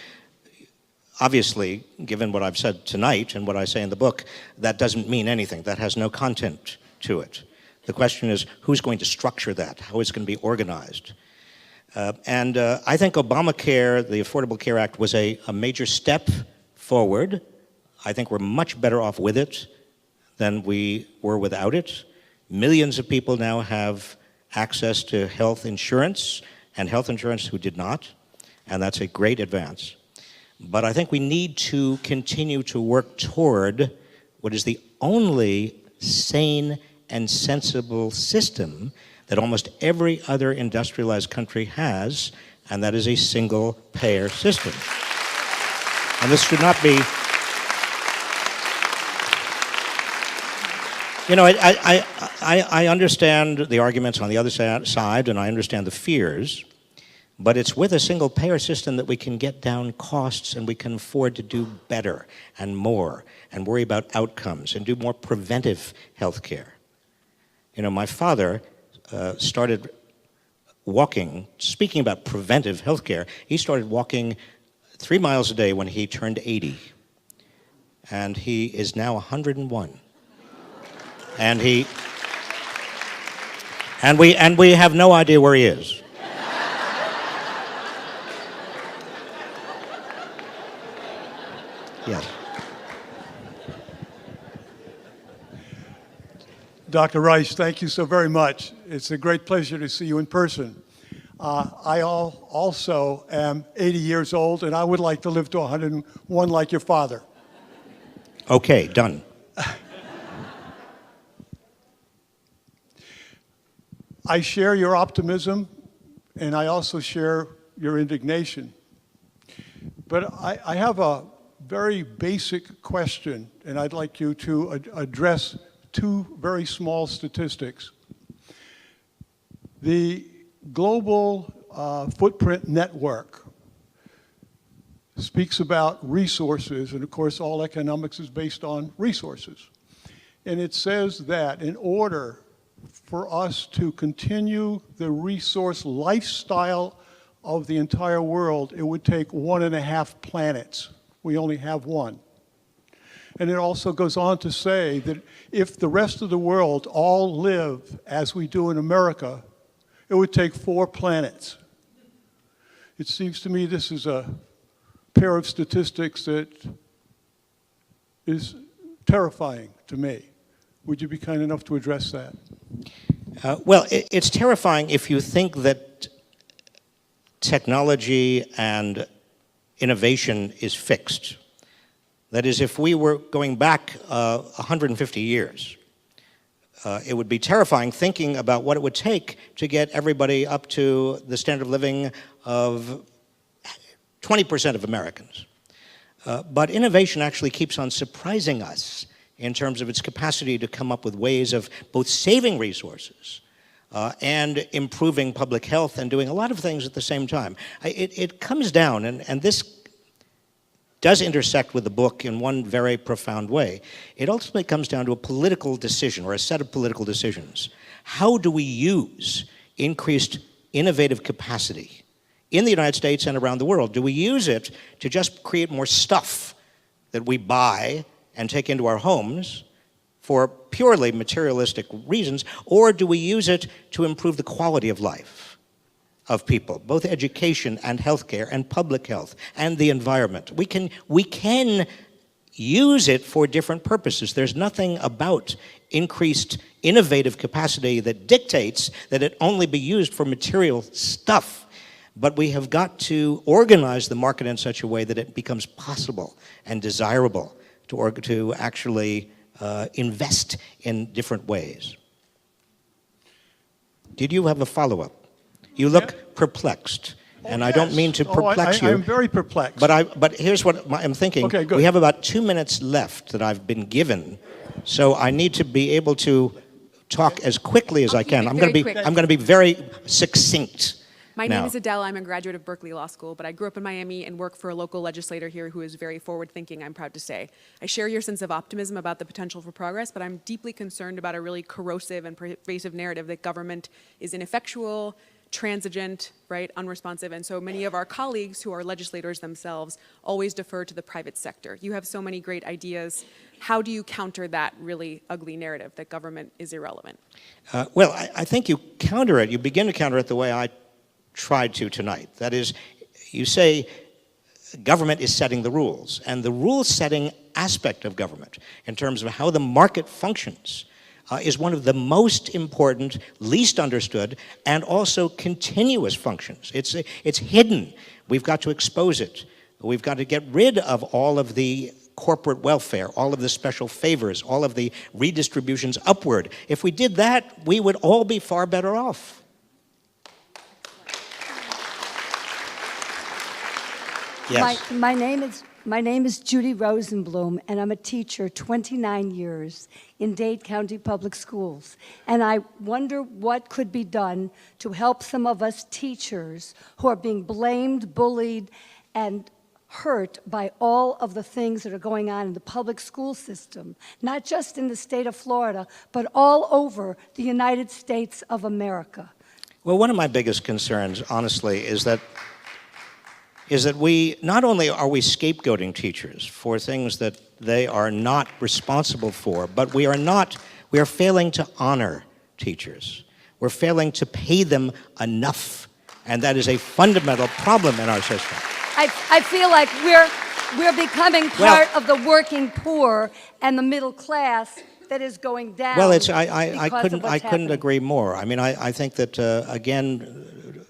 obviously, given what I've said tonight and what I say in the book, that doesn't mean anything. That has no content to it. The question is, who's going to structure that? How is it going to be organized? And I think Obamacare, the Affordable Care Act, was a major step forward. I think we're much better off with it than we were without it. Millions of people now have access to health insurance, and health insurance who did not, and that's a great advance. But I think we need to continue to work toward what is the only sane and sensible system that almost every other industrialized country has, and that is a single-payer system. And this should not be... I understand the arguments on the other side, and I understand the fears, but it's with a single-payer system that we can get down costs, and we can afford to do better and more and worry about outcomes and do more preventive health care. My father started walking, speaking about preventive health care, he started walking 3 miles a day when he turned 80. And he is now 101. And we have no idea where he is. Yes. Dr. Reich, thank you so very much. It's a great pleasure to see you in person. Also am 80 years old, and I would like to live to 101 like your father. Okay, done. I share your optimism, and I also share your indignation. But I have a very basic question, and I'd like you to address two very small statistics. The Global Footprint Network speaks about resources, and of course all economics is based on resources. And it says that in order for us to continue the resource lifestyle of the entire world, it would take 1.5 planets. We only have one. And it also goes on to say that if the rest of the world all live as we do in America, it would take 4 planets. It seems to me this is a pair of statistics that is terrifying to me. Would you be kind enough to address that? Well, it's terrifying if you think that technology and innovation is fixed. That is, if we were going back 150 years, it would be terrifying thinking about what it would take to get everybody up to the standard of living of 20% of Americans. But innovation actually keeps on surprising us in terms of its capacity to come up with ways of both saving resources and improving public health and doing a lot of things at the same time. It comes down, and this does intersect with the book in one very profound way. It ultimately comes down to a political decision or a set of political decisions. How do we use increased innovative capacity in the United States and around the world? Do we use it to just create more stuff that we buy and take into our homes for purely materialistic reasons, or do we use it to improve the quality of life of people, both education and healthcare and public health and the environment? We can use it for different purposes. There's nothing about increased innovative capacity that dictates that it only be used for material stuff. But we have got to organize the market in such a way that it becomes possible and desirable to actually invest in different ways. Did you have a follow-up? You look perplexed, and I don't mean to perplex you. I'm very perplexed. But here's what I'm thinking. Okay, good. We have about 2 minutes left that I've been given, so I need to be able to talk as quickly as I can. I'm going to be very succinct. My name is Adele. I'm a graduate of Berkeley Law School, but I grew up in Miami and work for a local legislator here who is very forward-thinking, I'm proud to say. I share your sense of optimism about the potential for progress, but I'm deeply concerned about a really corrosive and pervasive narrative that government is ineffectual, transigent, right, unresponsive, and so many of our colleagues who are legislators themselves always defer to the private sector. You have so many great ideas. How do you counter that really ugly narrative that government is irrelevant? Well, I think you counter it. You begin to counter it the way I tried to tonight. That is, you say government is setting the rules, and the rule-setting aspect of government in terms of how the market functions is one of the most important, least understood, and also continuous functions. It's hidden. We've got to expose it. We've got to get rid of all of the corporate welfare, all of the special favors, all of the redistributions upward. If we did that, we would all be far better off. Yes. My name is Judy Rosenblum, and I'm a teacher 29 years in Dade County Public Schools. And I wonder what could be done to help some of us teachers who are being blamed, bullied, and hurt by all of the things that are going on in the public school system, not just in the state of Florida, but all over the United States of America. Well, one of my biggest concerns, honestly, is that we, not only are we scapegoating teachers for things that they are not responsible for, but we are failing to honor teachers. We're failing to pay them enough, and that is a fundamental problem in our system. I feel like we're becoming part of the working poor and the middle class that is going down. Well, I couldn't agree more. I mean, I think that, again,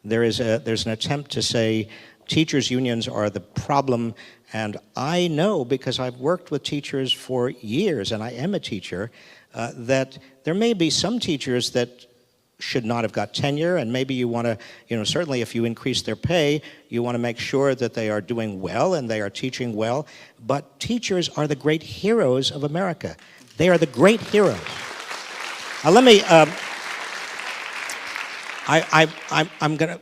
there's an attempt to say teachers' unions are the problem, and I know, because I've worked with teachers for years, and I am a teacher, that there may be some teachers that should not have got tenure, and maybe you want to, certainly if you increase their pay, you want to make sure that they are doing well and they are teaching well, but teachers are the great heroes of America. They are the great heroes. Let me, I'm going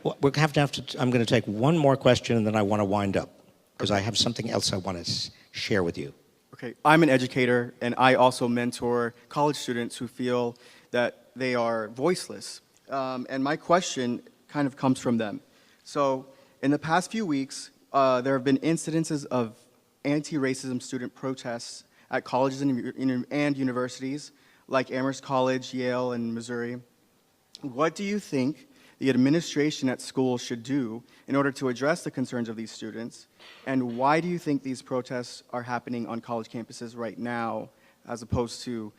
to take one more question, and then I want to wind up, because I have something else I want to share with you. Okay, I'm an educator, and I also mentor college students who feel that they are voiceless. And my question kind of comes from them. So in the past few weeks, there have been incidences of anti-racism student protests at colleges and universities, like Amherst College, Yale, and Missouri. What do you think the administration at school should do in order to address the concerns of these students? And why do you think these protests are happening on college campuses right now, as opposed to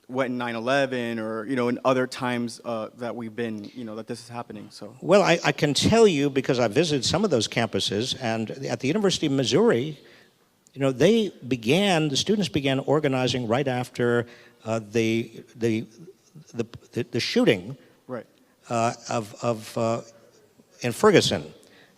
what in 9/11 or in other times that we've been that this is happening? So well, I can tell you, because I visited some of those campuses, and at the University of Missouri, the students began organizing right after the shooting, right, in Ferguson,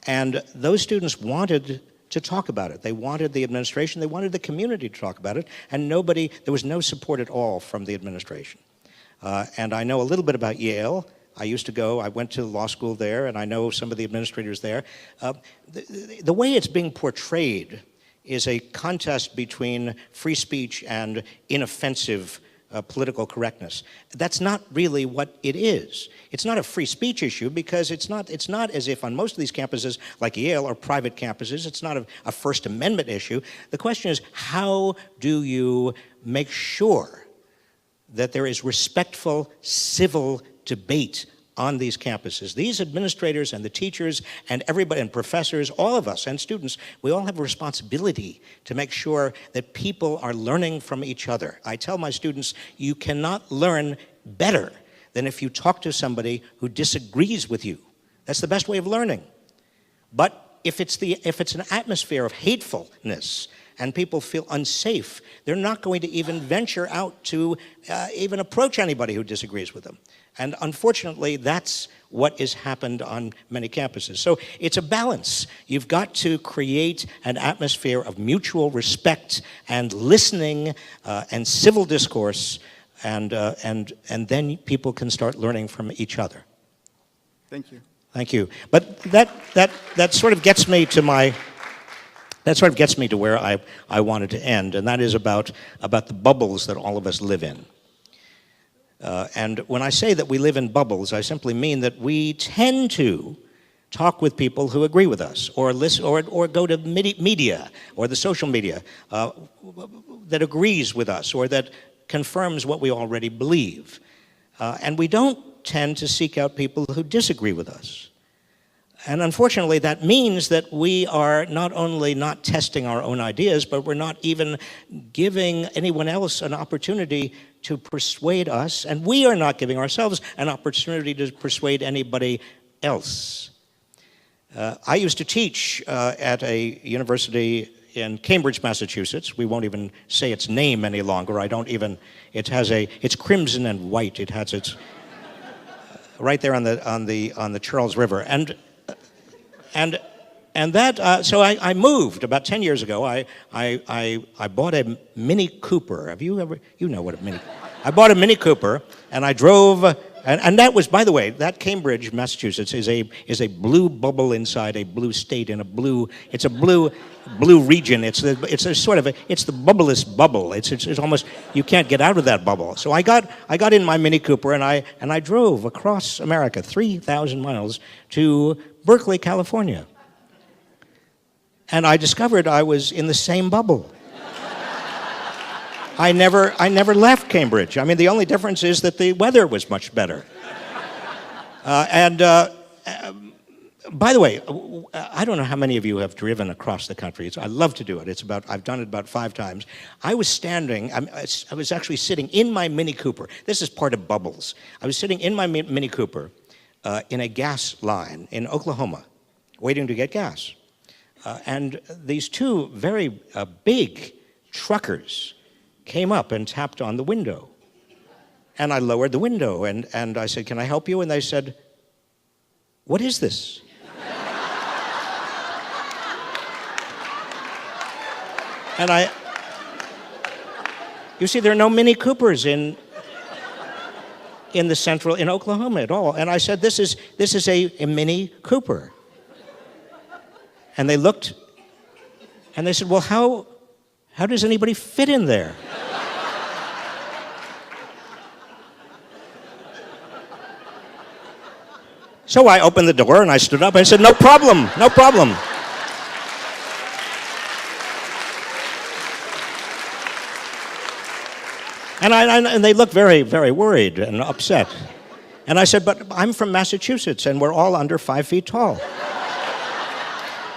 and those students wanted to talk about it. They wanted the administration, they wanted the community to talk about it, and there was no support at all from the administration. And I know a little bit about Yale. I went to law school there, and I know some of the administrators there. The way it's being portrayed is a contest between free speech and inoffensive political correctness. That's not really what it is. It's not a free speech issue, because it's not as if on most of these campuses, like Yale, or private campuses, it's not a First Amendment issue. The question is, how do you make sure that there is respectful, civil debate on these campuses? These administrators and the teachers and everybody and professors, all of us and students, we all have a responsibility to make sure that people are learning from each other. I tell my students, you cannot learn better than if you talk to somebody who disagrees with you. That's the best way of learning. But if it's an atmosphere of hatefulness and people feel unsafe, they're not going to even venture out to even approach anybody who disagrees with them. And unfortunately, that's what has happened on many campuses. So it's a balance. You've got to create an atmosphere of mutual respect and listening and civil discourse, and then people can start learning from each other. thank you. Thank you. But that sort of gets me to where I wanted to end, and that is about the bubbles that all of us live in. And when I say that we live in bubbles, I simply mean that we tend to talk with people who agree with us, or listen, or go to media or the social media that agrees with us or that confirms what we already believe. And we don't tend to seek out people who disagree with us. And unfortunately, that means that we are not only not testing our own ideas, but we're not even giving anyone else an opportunity to persuade us, and we are not giving ourselves an opportunity to persuade anybody else. I used to teach at a university in Cambridge, Massachusetts. We won't even say its name any longer. It's crimson and white. It has its right there on the Charles River, so I moved about 10 years ago. I bought a Mini Cooper. Have you ever? You know what a Mini? I bought a Mini Cooper, and I drove. And that was, by the way, that Cambridge, Massachusetts, is a blue bubble inside a blue state in a blue. It's a blue region. It's the bubblest bubble. It's almost, you can't get out of that bubble. So I got in my Mini Cooper, and I drove across America 3,000 miles to Berkeley, California. And I discovered I was in the same bubble. I never left Cambridge. I mean, the only difference is that the weather was much better. By the way, I don't know how many of you have driven across the country. I love to do it. I've done it about 5 times. I was actually sitting in my Mini Cooper. This is part of bubbles. I was sitting in my Mini Cooper in a gas line in Oklahoma, waiting to get gas. And these two very big truckers came up and tapped on the window. And I lowered the window, and I said, "Can I help you?" And they said, "What is this?" And you see, there are no Mini Coopers in Oklahoma at all. And I said, this is a Mini Cooper. And they looked, and they said, "Well, how does anybody fit in there?" So I opened the door and I stood up and I said, "No problem, no problem." And they looked very, very worried and upset. And I said, "But I'm from Massachusetts and we're all under 5 feet tall."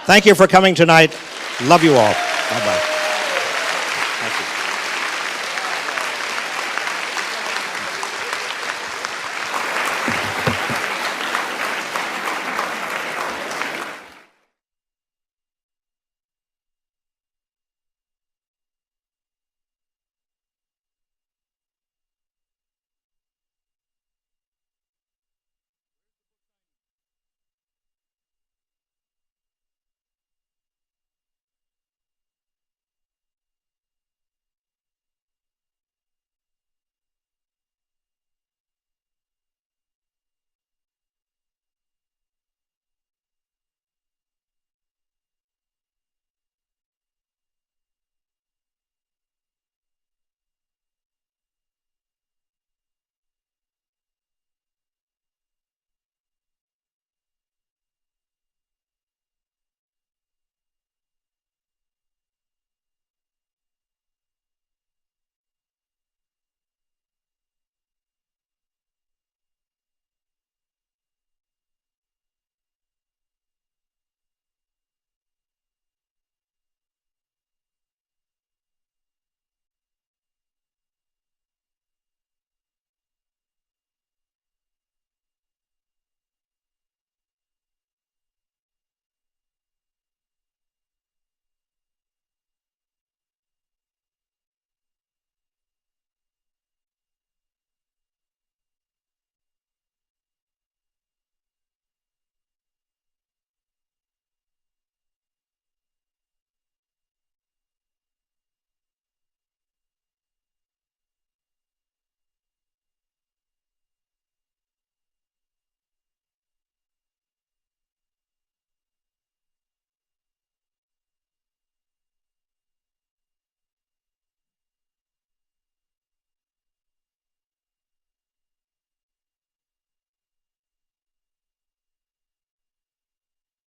Thank you for coming tonight. Love you all. Bye-bye.